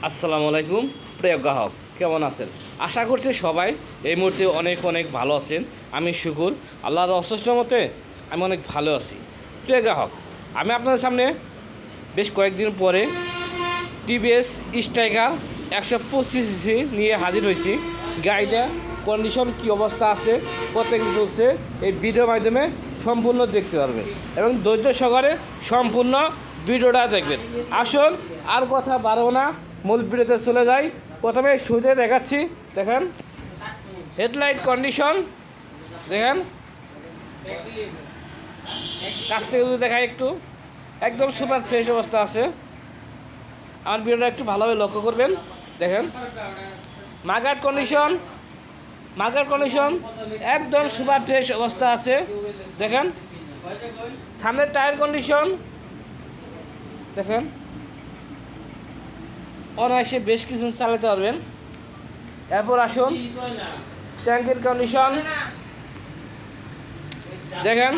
আসসালামু আলাইকুম প্রিয় গ্রাহক, কেমন আছেন? আশা করছি সবাই এই মুহূর্তে অনেক অনেক ভালো আছেন। আমি শুকুর আল্লাহর অশেষ মতে আমি অনেক ভালো আছি। প্রিয় গ্রাহক, আমি আপনাদের সামনে বেশ কয়েকদিন পরে টিভিএস স্ট্রাইকার 125cc নিয়ে হাজির হয়েছি। গাড়িটা কন্ডিশন কী অবস্থা আছে, কত কিছু চলছে, এই ভিডিওর মাধ্যমে সম্পূর্ণ দেখতে পারবেন এবং ধৈর্য সহকারে সম্পূর্ণ ভিডিওটা দেখবেন। আসুন আর কথা বাড়াবো না, মূল ভিডিওতে চলে যাই। প্রথমে শুরুতে দেখাচ্ছি, দেখেন হেডলাইট কন্ডিশন, দেখেন কাছ থেকে যদি দেখাই একটু, একদম সুপার ফ্রেশ অবস্থা আছে। আমার ভিডিওটা একটু ভালোভাবে লক্ষ্য করবেন। দেখেন মাগার কন্ডিশন একদম সুপার ফ্রেশ অবস্থা আছে। দেখেন সামনের টায়ার কন্ডিশন, দেখেন অনায়াসে বেশ কিছু চালাতে পারবেন। এরপর আসুন ট্যাঙ্কের কন্ডিশন, দেখেন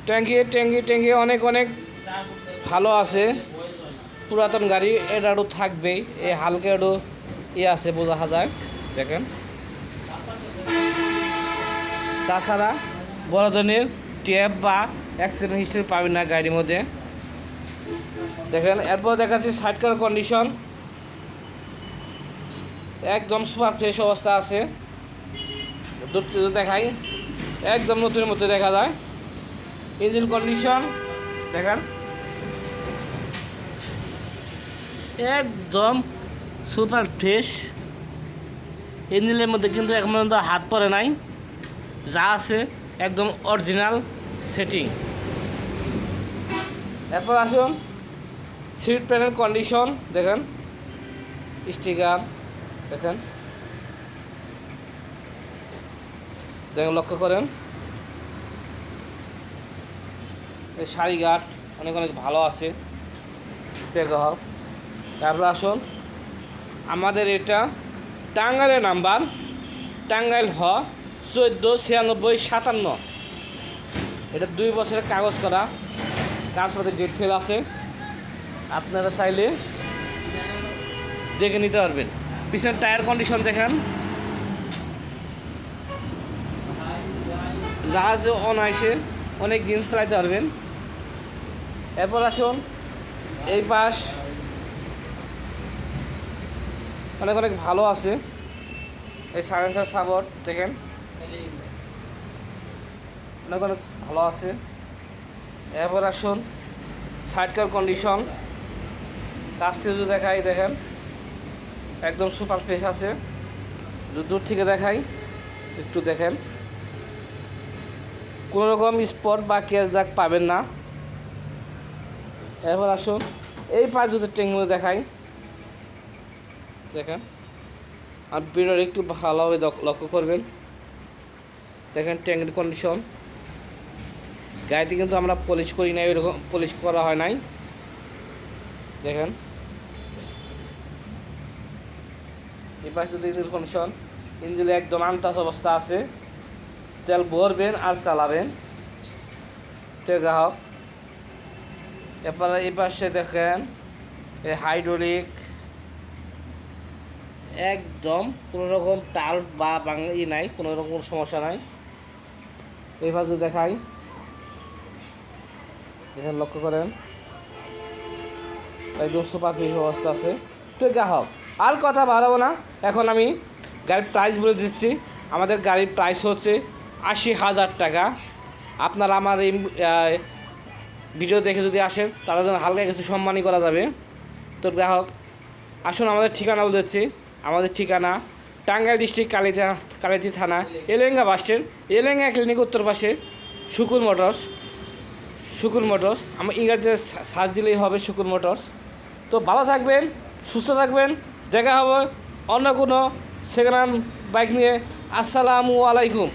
ট্যাঙ্কি অনেক অনেক ভালো আছে। পুরাতন গাড়ি, এটা একটু থাকবেই, এই হালকা একটু আছে, বোঝা যায়। দেখেন তাছাড়া বড় ধরনের ট্যাপ বা অ্যাক্সিডেন্ট হিস্ট্রি পাবেন না গাড়ির মধ্যে। দেখেন এরপর দেখাচ্ছি সাইড কার কন্ডিশন, একদম সুপার ফ্রেশ অবস্থা আছে। দূর থেকে দেখাই, একদম নতুনের মধ্যে দেখা যায়। ইঞ্জিন কন্ডিশন দেখেন একদম সুপার ফ্রেশ। ইঞ্জিনের মধ্যে কিন্তু এখন পর্যন্ত হাত পড়ে নাই, যা আছে একদম অরিজিনাল সেটিং। এরপর আসুন সিট প্যানেল কন্ডিশন, দেখেন স্টিকার, দেখেন লক্ষ্য করেন। সারি গার্ড অনেক অনেক ভালো আছে। তারপর আসুন, আমাদের এটা টাঙ্গাইলের নাম্বার, টাঙ্গাইল 149657। এটা 2 বছরের কাগজ করা, কাগজপত্রের ডেট ফেল আছে, আপনারা চাইলে দেখে নিতে পারবেন। পিছনের টায়ার কন্ডিশন দেখেন, যা আছে অনায়াসে অনেক দিন চালাইতে পারবেন। এরপর আসুন এই পাশ অনেক অনেক ভালো আছে। এই সাইলেন্সার সাপোর্ট দেখেন অনেক অনেক ভালো আছে। এরপর আসুন সাইড কার কন্ডিশন, কাছ থেকে যদি দেখাই, দেখেন একদম সুপার ফ্রেশ আছে। দূর থেকে দেখাই একটু, দেখেন কোনো রকম স্পট বা ক্যাচ দাগ পাবেন না। এরপর আসুন এই পাশ যদি ট্যাঙ্কগুলো দেখাই, দেখেন আর ভিডিওটা একটু ভালোভাবে লক্ষ্য করবেন। দেখেন ট্যাঙ্কের কন্ডিশন, গাড়িটি কিন্তু আমরা পলিশ করি নাই, ওইরকম পলিশ করা হয় নাই। দেখেন এই পাশে যদি ইঞ্জিন কন্ডিশন, ইঞ্জিনে একদম আনটাচ অবস্থা আছে। তেল ভরবেন আর চালাবেন গ্রাহক। এরপরে এই পাশে দেখেন এই হাইড্রোলিক, একদম কোনো রকম টাল্ট বা বাঙালি নাই, কোনো রকম সমস্যা নাই। এই পাশে দেখাই, এখানে লক্ষ্য করেন একদম সুপার ফ্রেশ অবস্থা আছে। তো গ্রাহক আর কথা বাড়াবো না, এখন আমি গাড়ির প্রাইস বলে দিচ্ছি। আমাদের গাড়ির প্রাইস হচ্ছে 80,000 টাকা। আপনারা আমার এই ভিডিও দেখে যদি আসেন, তারা যেন হালকা কিছু সম্মানই করা যাবে। তো গ্রাহক আসুন, আমাদের ঠিকানা বলতেছি। আমাদের ঠিকানা টাঙ্গাইল ডিস্ট্রিক্ট কালিতি থানা, Elenga bus stand, Elenga clinic উত্তর পাশে শুকুর মোটরস। আমার ইংরাজিতে সার্চ দিলেই হবে শুকুর মোটরস। তো ভালো থাকবেন, সুস্থ থাকবেন, দেখা হবে অন্য কোনো সেকেন্ড হ্যান্ড বাইক নিয়ে। আসসালামু আলাইকুম।